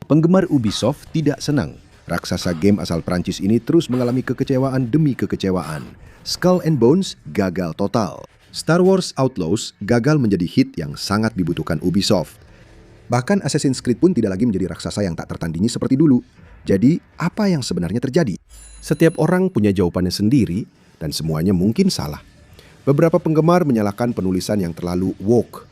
Penggemar Ubisoft tidak senang. Raksasa game asal Prancis ini terus mengalami kekecewaan demi kekecewaan. Skull and Bones gagal total. Star Wars Outlaws gagal menjadi hit yang sangat dibutuhkan Ubisoft. Bahkan Assassin's Creed pun tidak lagi menjadi raksasa yang tak tertandingi seperti dulu. Jadi, apa yang sebenarnya terjadi? Setiap orang punya jawabannya sendiri dan semuanya mungkin salah. Beberapa penggemar menyalahkan penulisan yang terlalu woke.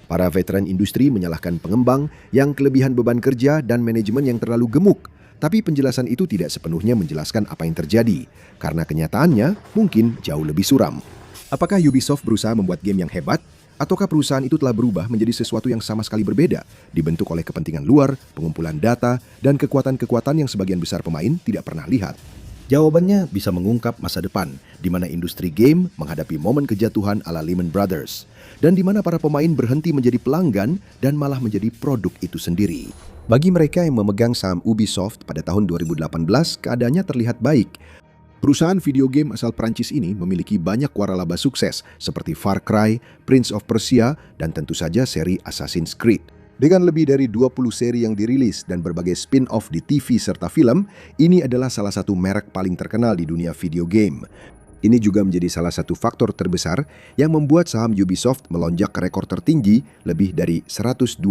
Para veteran industri menyalahkan pengembang yang kelebihan beban kerja dan manajemen yang terlalu gemuk. Tapi penjelasan itu tidak sepenuhnya menjelaskan apa yang terjadi, karena kenyataannya mungkin jauh lebih suram. Apakah Ubisoft berusaha membuat game yang hebat? Ataukah perusahaan itu telah berubah menjadi sesuatu yang sama sekali berbeda, dibentuk oleh kepentingan luar, pengumpulan data, dan kekuatan-kekuatan yang sebagian besar pemain tidak pernah lihat? Jawabannya bisa mengungkap masa depan, di mana industri game menghadapi momen kejatuhan ala Lehman Brothers, dan di mana para pemain berhenti menjadi pelanggan dan malah menjadi produk itu sendiri. Bagi mereka yang memegang saham Ubisoft pada tahun 2018, keadaannya terlihat baik. Perusahaan video game asal Prancis ini memiliki banyak waralaba sukses seperti Far Cry, Prince of Persia, dan tentu saja seri Assassin's Creed. Dengan lebih dari 20 seri yang dirilis dan berbagai spin-off di TV serta film, ini adalah salah satu merek paling terkenal di dunia video game. Ini juga menjadi salah satu faktor terbesar yang membuat saham Ubisoft melonjak ke rekor tertinggi lebih dari €102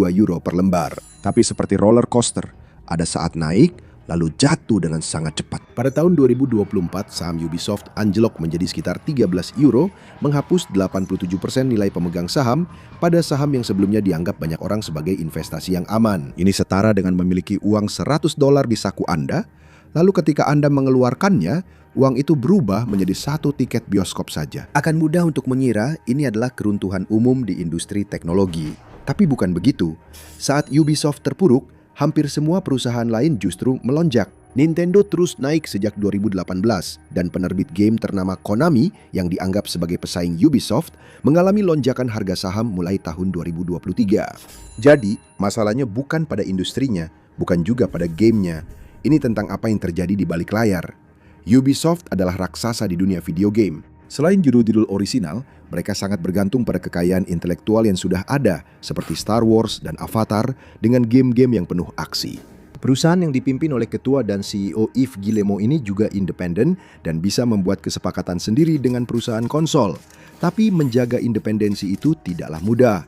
per lembar. Tapi seperti roller coaster, ada saat naik, lalu jatuh dengan sangat cepat. Pada tahun 2024, saham Ubisoft anjlok menjadi sekitar €13, menghapus 87% nilai pemegang saham pada saham yang sebelumnya dianggap banyak orang sebagai investasi yang aman. Ini setara dengan memiliki uang $100 di saku Anda, lalu ketika Anda mengeluarkannya, uang itu berubah menjadi satu tiket bioskop saja. Akan mudah untuk mengira ini adalah keruntuhan umum di industri teknologi. Tapi bukan begitu. Saat Ubisoft terpuruk, hampir semua perusahaan lain justru melonjak. Nintendo terus naik sejak 2018 dan penerbit game ternama Konami yang dianggap sebagai pesaing Ubisoft mengalami lonjakan harga saham mulai tahun 2023. Jadi, masalahnya bukan pada industrinya, bukan juga pada gamenya. Ini tentang apa yang terjadi di balik layar. Ubisoft adalah raksasa di dunia video game. Selain judul-judul orisinal, mereka sangat bergantung pada kekayaan intelektual yang sudah ada, seperti Star Wars dan Avatar, dengan game-game yang penuh aksi. Perusahaan yang dipimpin oleh ketua dan CEO Yves Guillemot ini juga independen dan bisa membuat kesepakatan sendiri dengan perusahaan konsol. Tapi menjaga independensi itu tidaklah mudah.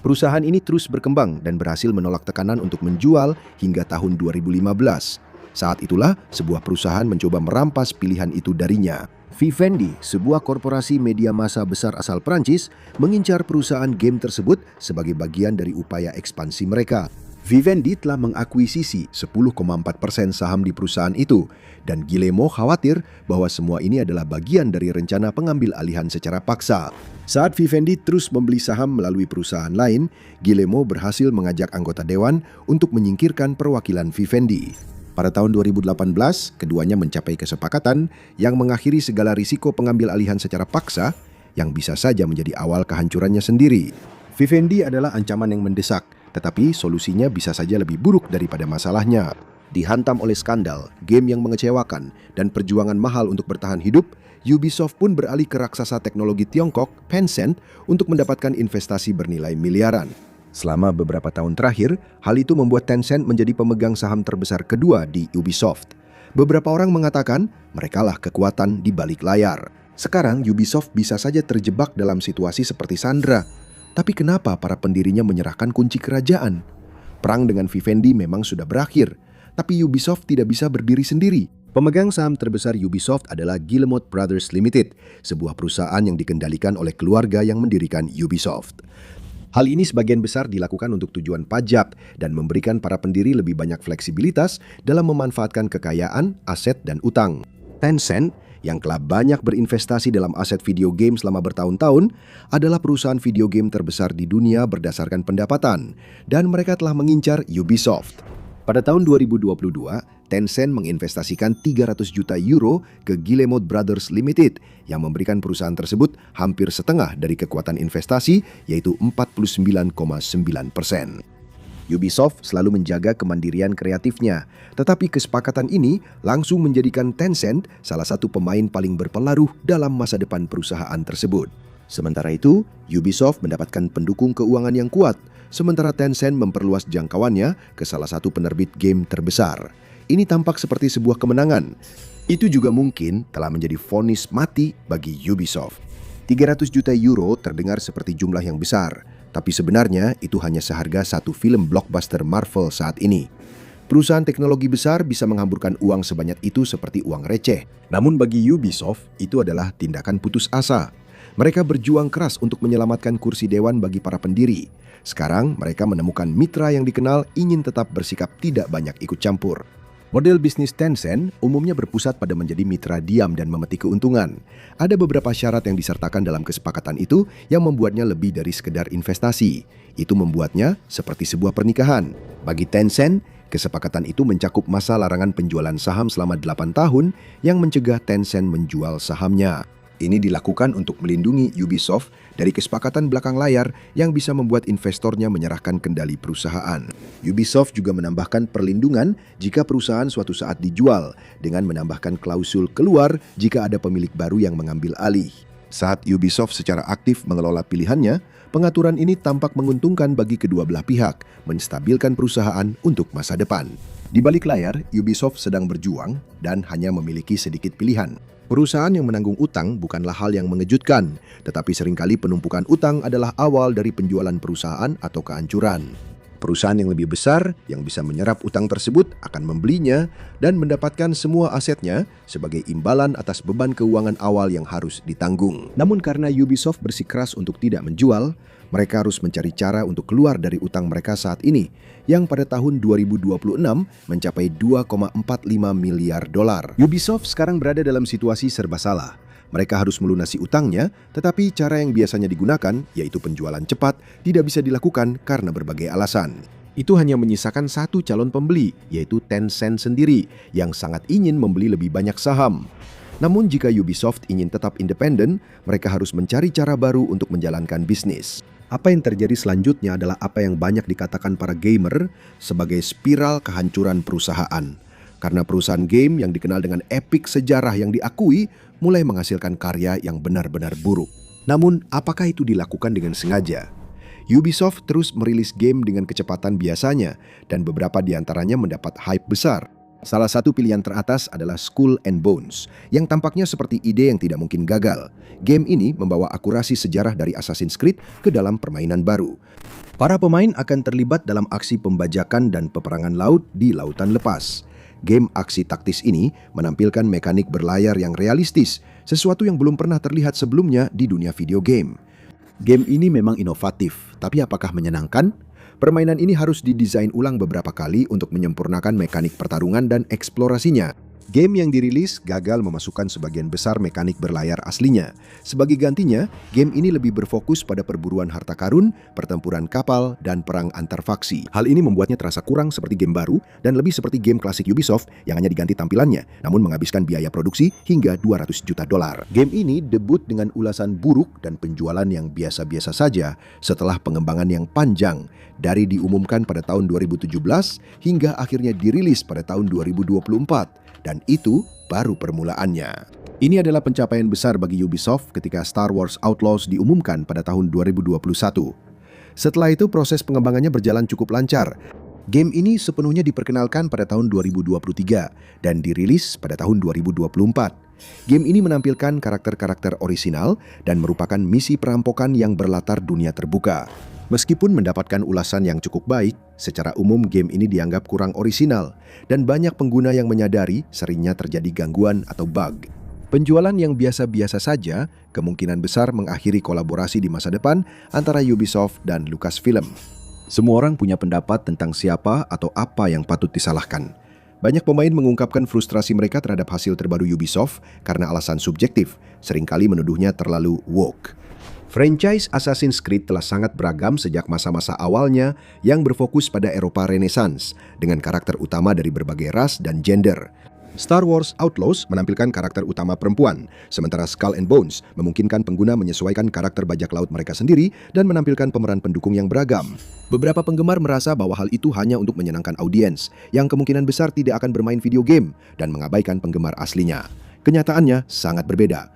Perusahaan ini terus berkembang dan berhasil menolak tekanan untuk menjual hingga tahun 2015. Saat itulah sebuah perusahaan mencoba merampas pilihan itu darinya. Vivendi, sebuah korporasi media massa besar asal Prancis, mengincar perusahaan game tersebut sebagai bagian dari upaya ekspansi mereka. Vivendi telah mengakuisisi 10,4% saham di perusahaan itu, dan Guillemot khawatir bahwa semua ini adalah bagian dari rencana pengambil alihan secara paksa. Saat Vivendi terus membeli saham melalui perusahaan lain, Guillemot berhasil mengajak anggota dewan untuk menyingkirkan perwakilan Vivendi. Pada tahun 2018, keduanya mencapai kesepakatan yang mengakhiri segala risiko pengambil alihan secara paksa yang bisa saja menjadi awal kehancurannya sendiri. Vivendi adalah ancaman yang mendesak, tetapi solusinya bisa saja lebih buruk daripada masalahnya. Dihantam oleh skandal, game yang mengecewakan, dan perjuangan mahal untuk bertahan hidup, Ubisoft pun beralih ke raksasa teknologi Tiongkok, Tencent, untuk mendapatkan investasi bernilai miliaran. Selama beberapa tahun terakhir, hal itu membuat Tencent menjadi pemegang saham terbesar kedua di Ubisoft. Beberapa orang mengatakan merekalah kekuatan di balik layar. Sekarang Ubisoft bisa saja terjebak dalam situasi seperti Sandra. Tapi kenapa para pendirinya menyerahkan kunci kerajaan? Perang dengan Vivendi memang sudah berakhir, tapi Ubisoft tidak bisa berdiri sendiri. Pemegang saham terbesar Ubisoft adalah Guillemot Brothers Limited, sebuah perusahaan yang dikendalikan oleh keluarga yang mendirikan Ubisoft. Hal ini sebagian besar dilakukan untuk tujuan pajak dan memberikan para pendiri lebih banyak fleksibilitas dalam memanfaatkan kekayaan, aset, dan utang. Tencent, yang telah banyak berinvestasi dalam aset video game selama bertahun-tahun, adalah perusahaan video game terbesar di dunia berdasarkan pendapatan, dan mereka telah mengincar Ubisoft. Pada tahun 2022, Tencent menginvestasikan €300 juta ke Guillemot Brothers Limited yang memberikan perusahaan tersebut hampir setengah dari kekuatan investasi, yaitu 49,9%. Ubisoft selalu menjaga kemandirian kreatifnya, tetapi kesepakatan ini langsung menjadikan Tencent salah satu pemain paling berpengaruh dalam masa depan perusahaan tersebut. Sementara itu, Ubisoft mendapatkan pendukung keuangan yang kuat. sementara Tencent memperluas jangkauannya ke salah satu penerbit game terbesar. Ini tampak seperti sebuah kemenangan. Itu juga mungkin telah menjadi vonis mati bagi Ubisoft. 300 juta euro terdengar seperti jumlah yang besar, tapi sebenarnya itu hanya seharga satu film blockbuster Marvel saat ini. Perusahaan teknologi besar bisa menghamburkan uang sebanyak itu seperti uang receh. Namun bagi Ubisoft, itu adalah tindakan putus asa. Mereka berjuang keras untuk menyelamatkan kursi dewan bagi para pendiri. Sekarang mereka menemukan mitra yang dikenal ingin tetap bersikap tidak banyak ikut campur. Model bisnis Tencent umumnya berpusat pada menjadi mitra diam dan memetik keuntungan. Ada beberapa syarat yang disertakan dalam kesepakatan itu yang membuatnya lebih dari sekedar investasi. Itu membuatnya seperti sebuah pernikahan. Bagi Tencent, kesepakatan itu mencakup masa larangan penjualan saham selama 8 tahun yang mencegah Tencent menjual sahamnya. Ini dilakukan untuk melindungi Ubisoft dari kesepakatan belakang layar yang bisa membuat investornya menyerahkan kendali perusahaan. Ubisoft juga menambahkan perlindungan jika perusahaan suatu saat dijual dengan menambahkan klausul keluar jika ada pemilik baru yang mengambil alih. Saat Ubisoft secara aktif mengelola pilihannya, pengaturan ini tampak menguntungkan bagi kedua belah pihak, menstabilkan perusahaan untuk masa depan. Di balik layar, Ubisoft sedang berjuang dan hanya memiliki sedikit pilihan. Perusahaan yang menanggung utang bukanlah hal yang mengejutkan, tetapi seringkali penumpukan utang adalah awal dari penjualan perusahaan atau kehancuran. Perusahaan yang lebih besar yang bisa menyerap utang tersebut akan membelinya dan mendapatkan semua asetnya sebagai imbalan atas beban keuangan awal yang harus ditanggung. Namun karena Ubisoft bersikeras untuk tidak menjual, mereka harus mencari cara untuk keluar dari utang mereka saat ini, yang pada tahun 2026 mencapai 2,45 miliar dolar. Ubisoft sekarang berada dalam situasi serba salah. Mereka harus melunasi utangnya, tetapi cara yang biasanya digunakan, yaitu penjualan cepat, tidak bisa dilakukan karena berbagai alasan. Itu hanya menyisakan satu calon pembeli, yaitu Tencent sendiri, yang sangat ingin membeli lebih banyak saham. Namun jika Ubisoft ingin tetap independen, mereka harus mencari cara baru untuk menjalankan bisnis. Apa yang terjadi selanjutnya adalah apa yang banyak dikatakan para gamer sebagai spiral kehancuran perusahaan. Karena perusahaan game yang dikenal dengan epik sejarah yang diakui mulai menghasilkan karya yang benar-benar buruk. Namun, apakah itu dilakukan dengan sengaja? Ubisoft terus merilis game dengan kecepatan biasanya dan beberapa di antaranya mendapat hype besar. Salah satu pilihan teratas adalah Skull and Bones, yang tampaknya seperti ide yang tidak mungkin gagal. Game ini membawa akurasi sejarah dari Assassin's Creed ke dalam permainan baru. Para pemain akan terlibat dalam aksi pembajakan dan peperangan laut di lautan lepas. Game aksi taktis ini menampilkan mekanik berlayar yang realistis, sesuatu yang belum pernah terlihat sebelumnya di dunia video game. Game ini memang inovatif, tapi apakah menyenangkan? Permainan ini harus didesain ulang beberapa kali untuk menyempurnakan mekanik pertarungan dan eksplorasinya. Game yang dirilis gagal memasukkan sebagian besar mekanik berlayar aslinya. Sebagai gantinya, game ini lebih berfokus pada perburuan harta karun, pertempuran kapal, dan perang antar faksi. Hal ini membuatnya terasa kurang seperti game baru dan lebih seperti game klasik Ubisoft yang hanya diganti tampilannya, namun menghabiskan biaya produksi hingga 200 juta dolar. Game ini debut dengan ulasan buruk dan penjualan yang biasa-biasa saja setelah pengembangan yang panjang, dari diumumkan pada tahun 2017 hingga akhirnya dirilis pada tahun 2024. Dan itu baru permulaannya. Ini adalah pencapaian besar bagi Ubisoft ketika Star Wars Outlaws diumumkan pada tahun 2021. Setelah itu proses pengembangannya berjalan cukup lancar. Game ini sepenuhnya diperkenalkan pada tahun 2023 dan dirilis pada tahun 2024. Game ini menampilkan karakter-karakter orisinal dan merupakan misi perampokan yang berlatar dunia terbuka. Meskipun mendapatkan ulasan yang cukup baik, secara umum game ini dianggap kurang orisinal dan banyak pengguna yang menyadari seringnya terjadi gangguan atau bug. Penjualan yang biasa-biasa saja kemungkinan besar mengakhiri kolaborasi di masa depan antara Ubisoft dan Lucasfilm. Semua orang punya pendapat tentang siapa atau apa yang patut disalahkan. Banyak pemain mengungkapkan frustrasi mereka terhadap hasil terbaru Ubisoft karena alasan subjektif, seringkali menuduhnya terlalu woke. Franchise Assassin's Creed telah sangat beragam sejak masa-masa awalnya yang berfokus pada Eropa Renaissance dengan karakter utama dari berbagai ras dan gender. Star Wars Outlaws menampilkan karakter utama perempuan, sementara Skull and Bones memungkinkan pengguna menyesuaikan karakter bajak laut mereka sendiri dan menampilkan pemeran pendukung yang beragam. Beberapa penggemar merasa bahwa hal itu hanya untuk menyenangkan audiens, yang kemungkinan besar tidak akan bermain video game dan mengabaikan penggemar aslinya. Kenyataannya sangat berbeda.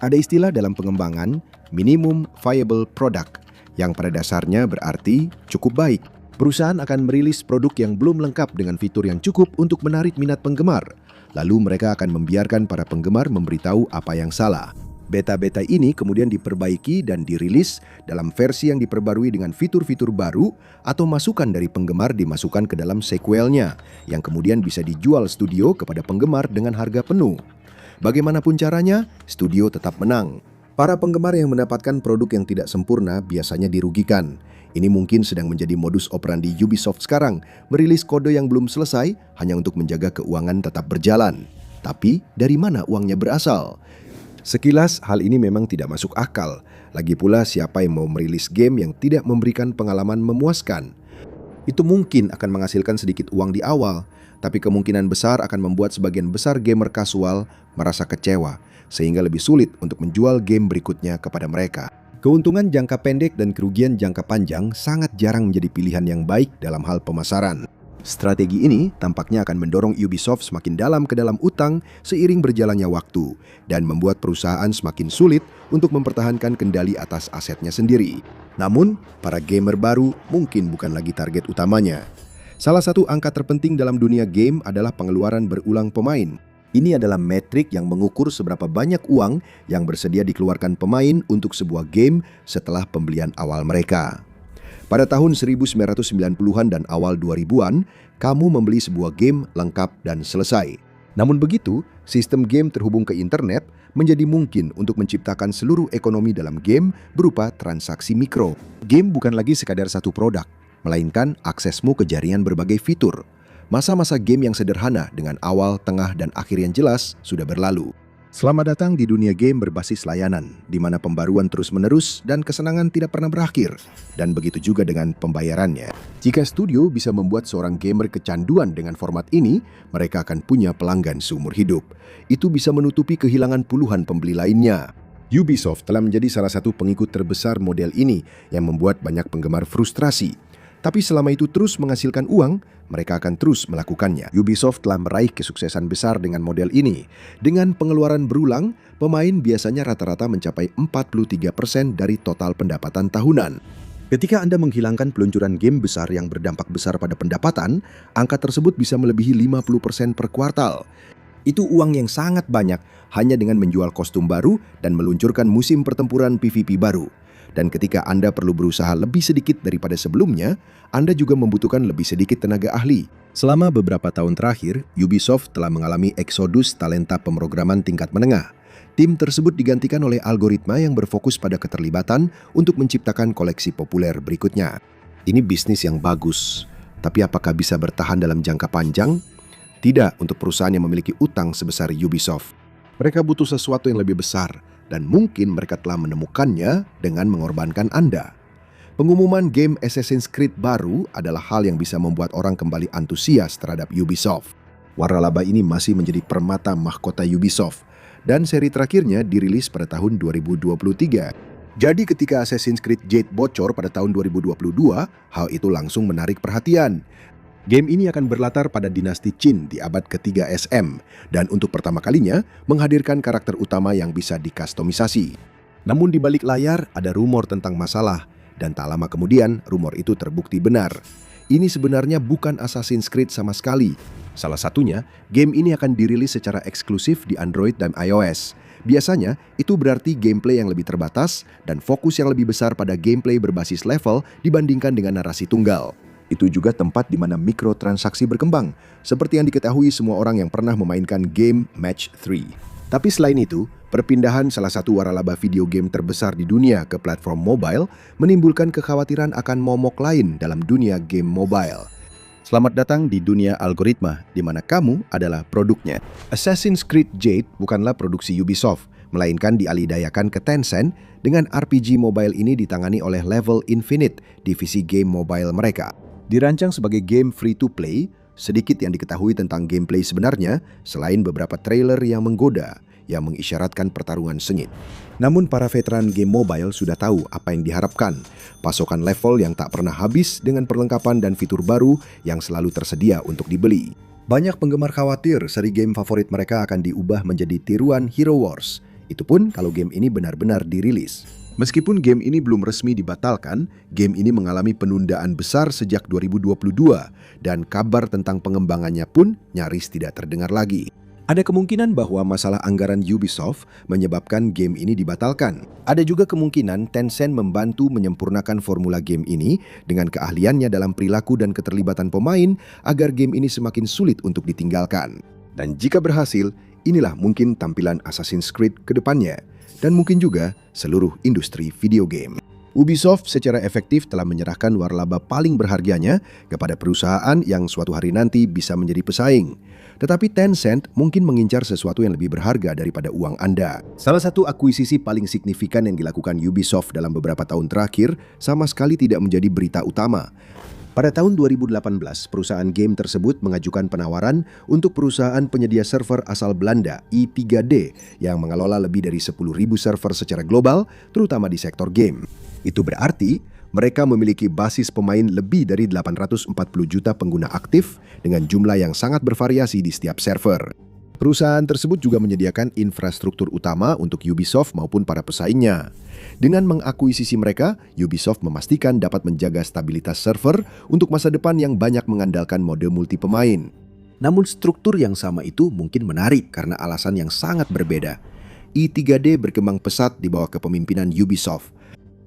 Ada istilah dalam pengembangan, minimum viable product, yang pada dasarnya berarti cukup baik. Perusahaan akan merilis produk yang belum lengkap dengan fitur yang cukup untuk menarik minat penggemar. Lalu mereka akan membiarkan para penggemar memberitahu apa yang salah. Beta-beta ini kemudian diperbaiki dan dirilis dalam versi yang diperbarui dengan fitur-fitur baru atau masukan dari penggemar dimasukkan ke dalam sequelnya yang kemudian bisa dijual studio kepada penggemar dengan harga penuh. Bagaimanapun caranya, studio tetap menang. Para penggemar yang mendapatkan produk yang tidak sempurna biasanya dirugikan. Ini mungkin sedang menjadi modus operandi Ubisoft sekarang, merilis kode yang belum selesai hanya untuk menjaga keuangan tetap berjalan. Tapi dari mana uangnya berasal? Sekilas hal ini memang tidak masuk akal. Lagi pula siapa yang mau merilis game yang tidak memberikan pengalaman memuaskan? Itu mungkin akan menghasilkan sedikit uang di awal, tapi kemungkinan besar akan membuat sebagian besar gamer kasual merasa kecewa, sehingga lebih sulit untuk menjual game berikutnya kepada mereka. Keuntungan jangka pendek dan kerugian jangka panjang sangat jarang menjadi pilihan yang baik dalam hal pemasaran. Strategi ini tampaknya akan mendorong Ubisoft semakin dalam ke dalam utang seiring berjalannya waktu dan membuat perusahaan semakin sulit untuk mempertahankan kendali atas asetnya sendiri. Namun, para gamer baru mungkin bukan lagi target utamanya. Salah satu angka terpenting dalam dunia game adalah pengeluaran berulang pemain. Ini adalah metrik yang mengukur seberapa banyak uang yang bersedia dikeluarkan pemain untuk sebuah game setelah pembelian awal mereka. Pada tahun 1990-an dan awal 2000-an, kamu membeli sebuah game lengkap dan selesai. Namun begitu, sistem game terhubung ke internet menjadi mungkin untuk menciptakan seluruh ekonomi dalam game berupa transaksi mikro. Game bukan lagi sekadar satu produk, melainkan aksesmu ke jaringan berbagai fitur. Masa-masa game yang sederhana dengan awal, tengah, dan akhir yang jelas sudah berlalu. Selamat datang di dunia game berbasis layanan, di mana pembaruan terus-menerus dan kesenangan tidak pernah berakhir. Dan begitu juga dengan pembayarannya. Jika studio bisa membuat seorang gamer kecanduan dengan format ini, mereka akan punya pelanggan seumur hidup. Itu bisa menutupi kehilangan puluhan pembeli lainnya. Ubisoft telah menjadi salah satu pengikut terbesar model ini yang membuat banyak penggemar frustrasi. Tapi selama itu terus menghasilkan uang, mereka akan terus melakukannya. Ubisoft telah meraih kesuksesan besar dengan model ini. Dengan pengeluaran berulang, pemain biasanya rata-rata mencapai 43% dari total pendapatan tahunan. Ketika Anda menghilangkan peluncuran game besar yang berdampak besar pada pendapatan, angka tersebut bisa melebihi 50% per kuartal. Itu uang yang sangat banyak hanya dengan menjual kostum baru dan meluncurkan musim pertempuran PvP baru. Dan ketika Anda perlu berusaha lebih sedikit daripada sebelumnya, Anda juga membutuhkan lebih sedikit tenaga ahli. Selama beberapa tahun terakhir, Ubisoft telah mengalami eksodus talenta pemrograman tingkat menengah. Tim tersebut digantikan oleh algoritma yang berfokus pada keterlibatan untuk menciptakan koleksi populer berikutnya. Ini bisnis yang bagus, tapi apakah bisa bertahan dalam jangka panjang? Tidak untuk perusahaan yang memiliki utang sebesar Ubisoft. Mereka butuh sesuatu yang lebih besar, dan mungkin mereka telah menemukannya dengan mengorbankan Anda. Pengumuman game Assassin's Creed baru adalah hal yang bisa membuat orang kembali antusias terhadap Ubisoft. Waralaba ini masih menjadi permata mahkota Ubisoft, dan seri terakhirnya dirilis pada tahun 2023. Jadi ketika Assassin's Creed Jade bocor pada tahun 2022, hal itu langsung menarik perhatian. Game ini akan berlatar pada dinasti Qin di abad ke-3 SM, dan untuk pertama kalinya menghadirkan karakter utama yang bisa dikustomisasi. Namun di balik layar ada rumor tentang masalah, dan tak lama kemudian rumor itu terbukti benar. Ini sebenarnya bukan Assassin's Creed sama sekali. Salah satunya, game ini akan dirilis secara eksklusif di Android dan iOS. Biasanya, itu berarti gameplay yang lebih terbatas dan fokus yang lebih besar pada gameplay berbasis level dibandingkan dengan narasi tunggal. Itu juga tempat di mana mikrotransaksi berkembang, seperti yang diketahui semua orang yang pernah memainkan game Match 3. Tapi selain itu, perpindahan salah satu waralaba video game terbesar di dunia ke platform mobile menimbulkan kekhawatiran akan momok lain dalam dunia game mobile. Selamat datang di dunia algoritma, di mana kamu adalah produknya. Assassin's Creed Jade bukanlah produksi Ubisoft, melainkan dialidayakan ke Tencent dengan RPG mobile ini ditangani oleh Level Infinite, divisi game mobile mereka. Dirancang sebagai game free-to-play, sedikit yang diketahui tentang gameplay sebenarnya selain beberapa trailer yang menggoda yang mengisyaratkan pertarungan sengit. Namun para veteran game mobile sudah tahu apa yang diharapkan, pasokan level yang tak pernah habis dengan perlengkapan dan fitur baru yang selalu tersedia untuk dibeli. Banyak penggemar khawatir seri game favorit mereka akan diubah menjadi tiruan Hero Wars. Itu pun kalau game ini benar-benar dirilis. Meskipun game ini belum resmi dibatalkan, game ini mengalami penundaan besar sejak 2022 dan kabar tentang pengembangannya pun nyaris tidak terdengar lagi. Ada kemungkinan bahwa masalah anggaran Ubisoft menyebabkan game ini dibatalkan. Ada juga kemungkinan Tencent membantu menyempurnakan formula game ini dengan keahliannya dalam perilaku dan keterlibatan pemain agar game ini semakin sulit untuk ditinggalkan. Dan jika berhasil, inilah mungkin tampilan Assassin's Creed ke depannya. Dan mungkin juga seluruh industri video game. Ubisoft secara efektif telah menyerahkan warlaba paling berharganya kepada perusahaan yang suatu hari nanti bisa menjadi pesaing. Tetapi Tencent mungkin mengincar sesuatu yang lebih berharga daripada uang Anda. Salah satu akuisisi paling signifikan yang dilakukan Ubisoft dalam beberapa tahun terakhir sama sekali tidak menjadi berita utama. Pada tahun 2018, perusahaan game tersebut mengajukan penawaran untuk perusahaan penyedia server asal Belanda, i3D, yang mengelola lebih dari 10.000 server secara global, terutama di sektor game. Itu berarti mereka memiliki basis pemain lebih dari 840 juta pengguna aktif dengan jumlah yang sangat bervariasi di setiap server. Perusahaan tersebut juga menyediakan infrastruktur utama untuk Ubisoft maupun para pesaingnya. Dengan mengakuisisi mereka, Ubisoft memastikan dapat menjaga stabilitas server untuk masa depan yang banyak mengandalkan mode multi pemain. Namun struktur yang sama itu mungkin menarik karena alasan yang sangat berbeda. i3D berkembang pesat di bawah kepemimpinan Ubisoft.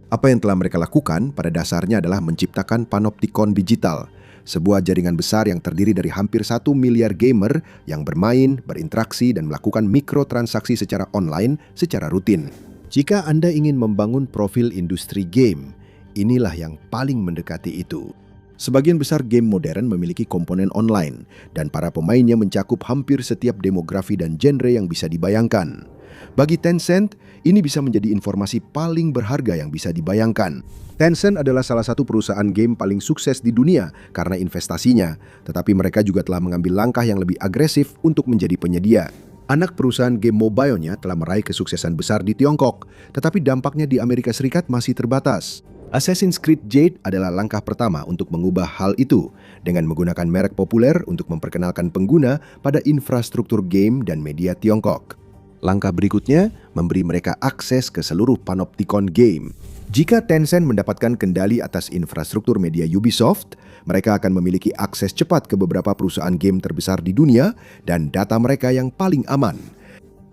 Apa yang telah mereka lakukan pada dasarnya adalah menciptakan Panopticon Digital, sebuah jaringan besar yang terdiri dari hampir 1 miliar gamer yang bermain, berinteraksi, dan melakukan mikrotransaksi secara online secara rutin. Jika Anda ingin membangun profil industri game, inilah yang paling mendekati itu. Sebagian besar game modern memiliki komponen online, dan para pemainnya mencakup hampir setiap demografi dan genre yang bisa dibayangkan. Bagi Tencent, ini bisa menjadi informasi paling berharga yang bisa dibayangkan. Tencent adalah salah satu perusahaan game paling sukses di dunia karena investasinya, tetapi mereka juga telah mengambil langkah yang lebih agresif untuk menjadi penyedia. Anak perusahaan game mobile-nya telah meraih kesuksesan besar di Tiongkok, tetapi dampaknya di Amerika Serikat masih terbatas. Assassin's Creed Jade adalah langkah pertama untuk mengubah hal itu, dengan menggunakan merek populer untuk memperkenalkan pengguna pada infrastruktur game dan media Tiongkok. Langkah berikutnya, memberi mereka akses ke seluruh Panopticon game. Jika Tencent mendapatkan kendali atas infrastruktur media Ubisoft, mereka akan memiliki akses cepat ke beberapa perusahaan game terbesar di dunia dan data mereka yang paling aman.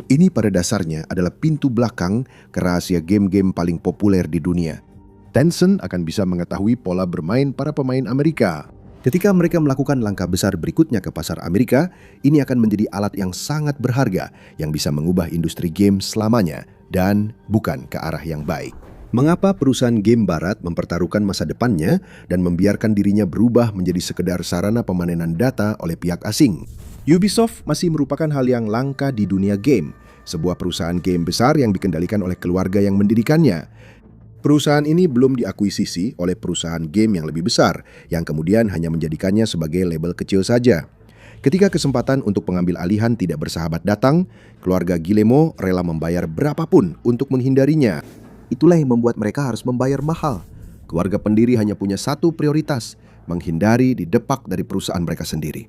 Ini pada dasarnya adalah pintu belakang ke rahasia game-game paling populer di dunia. Tencent akan bisa mengetahui pola bermain para pemain Amerika. Ketika mereka melakukan langkah besar berikutnya ke pasar Amerika, ini akan menjadi alat yang sangat berharga yang bisa mengubah industri game selamanya dan bukan ke arah yang baik. Mengapa perusahaan game barat mempertaruhkan masa depannya dan membiarkan dirinya berubah menjadi sekedar sarana pemanenan data oleh pihak asing? Ubisoft masih merupakan hal yang langka di dunia game, sebuah perusahaan game besar yang dikendalikan oleh keluarga yang mendirikannya. Perusahaan ini belum diakuisisi oleh perusahaan game yang lebih besar, yang kemudian hanya menjadikannya sebagai label kecil saja. Ketika kesempatan untuk pengambil alihan tidak bersahabat datang, keluarga Guillemot rela membayar berapapun untuk menghindarinya. Itulah yang membuat mereka harus membayar mahal. Keluarga pendiri hanya punya satu prioritas, menghindari didepak dari perusahaan mereka sendiri.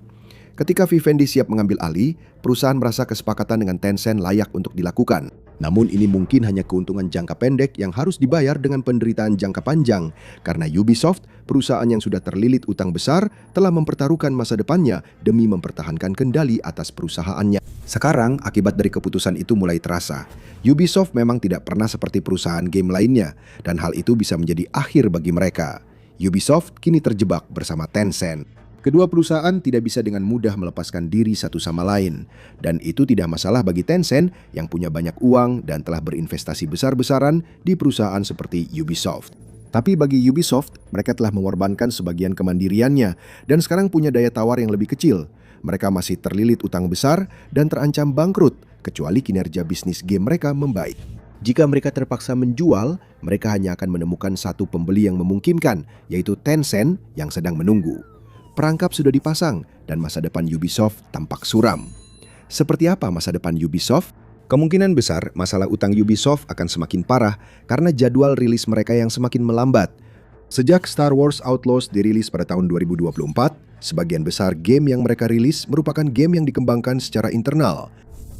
Ketika Vivendi siap mengambil alih, perusahaan merasa kesepakatan dengan Tencent layak untuk dilakukan. Namun ini mungkin hanya keuntungan jangka pendek yang harus dibayar dengan penderitaan jangka panjang, karena Ubisoft, perusahaan yang sudah terlilit utang besar, telah mempertaruhkan masa depannya demi mempertahankan kendali atas perusahaannya. Sekarang, akibat dari keputusan itu mulai terasa. Ubisoft memang tidak pernah seperti perusahaan game lainnya, dan hal itu bisa menjadi akhir bagi mereka. Ubisoft kini terjebak bersama Tencent. Kedua perusahaan tidak bisa dengan mudah melepaskan diri satu sama lain. Dan itu tidak masalah bagi Tencent yang punya banyak uang dan telah berinvestasi besar-besaran di perusahaan seperti Ubisoft. Tapi bagi Ubisoft, mereka telah mengorbankan sebagian kemandiriannya dan sekarang punya daya tawar yang lebih kecil. Mereka masih terlilit utang besar dan terancam bangkrut, kecuali kinerja bisnis game mereka membaik. Jika mereka terpaksa menjual, mereka hanya akan menemukan satu pembeli yang memungkinkan, yaitu Tencent yang sedang menunggu. Perangkap sudah dipasang dan masa depan Ubisoft tampak suram. Seperti apa masa depan Ubisoft? Kemungkinan besar masalah utang Ubisoft akan semakin parah karena jadwal rilis mereka yang semakin melambat. Sejak Star Wars Outlaws dirilis pada tahun 2024, sebagian besar game yang mereka rilis merupakan game yang dikembangkan secara internal.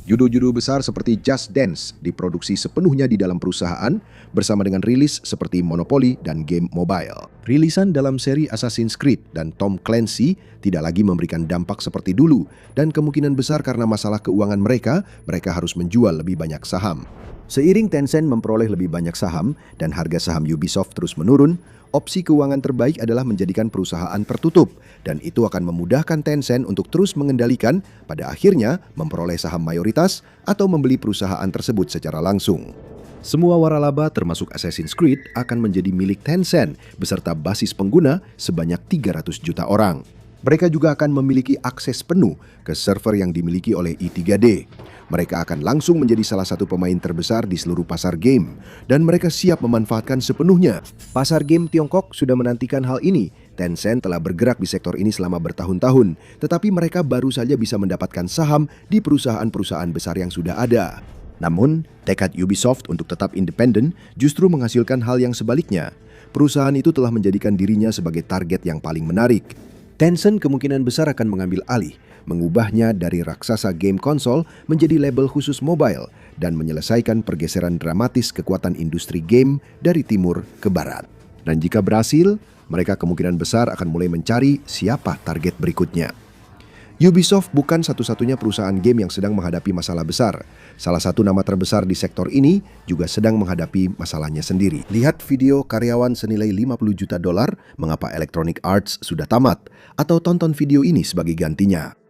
Judul-judul besar seperti Just Dance diproduksi sepenuhnya di dalam perusahaan bersama dengan rilis seperti Monopoly dan game mobile. Rilisan dalam seri Assassin's Creed dan Tom Clancy tidak lagi memberikan dampak seperti dulu dan kemungkinan besar karena masalah keuangan mereka harus menjual lebih banyak saham. Seiring Tencent memperoleh lebih banyak saham dan harga saham Ubisoft terus menurun, opsi keuangan terbaik adalah menjadikan perusahaan tertutup dan itu akan memudahkan Tencent untuk terus mengendalikan, pada akhirnya memperoleh saham mayoritas atau membeli perusahaan tersebut secara langsung. Semua waralaba termasuk Assassin's Creed akan menjadi milik Tencent beserta basis pengguna sebanyak 300 juta orang. Mereka juga akan memiliki akses penuh ke server yang dimiliki oleh i3D. Mereka akan langsung menjadi salah satu pemain terbesar di seluruh pasar game, dan mereka siap memanfaatkan sepenuhnya. Pasar game Tiongkok sudah menantikan hal ini. Tencent telah bergerak di sektor ini selama bertahun-tahun, tetapi mereka baru saja bisa mendapatkan saham di perusahaan-perusahaan besar yang sudah ada. Namun, tekad Ubisoft untuk tetap independen justru menghasilkan hal yang sebaliknya. Perusahaan itu telah menjadikan dirinya sebagai target yang paling menarik. Tencent kemungkinan besar akan mengambil alih, mengubahnya dari raksasa game konsol menjadi label khusus mobile dan menyelesaikan pergeseran dramatis kekuatan industri game dari timur ke barat. Dan jika berhasil, mereka kemungkinan besar akan mulai mencari siapa target berikutnya. Ubisoft bukan satu-satunya perusahaan game yang sedang menghadapi masalah besar. Salah satu nama terbesar di sektor ini juga sedang menghadapi masalahnya sendiri. Lihat video karyawan senilai $50 juta mengapa Electronic Arts sudah tamat, atau tonton video ini sebagai gantinya.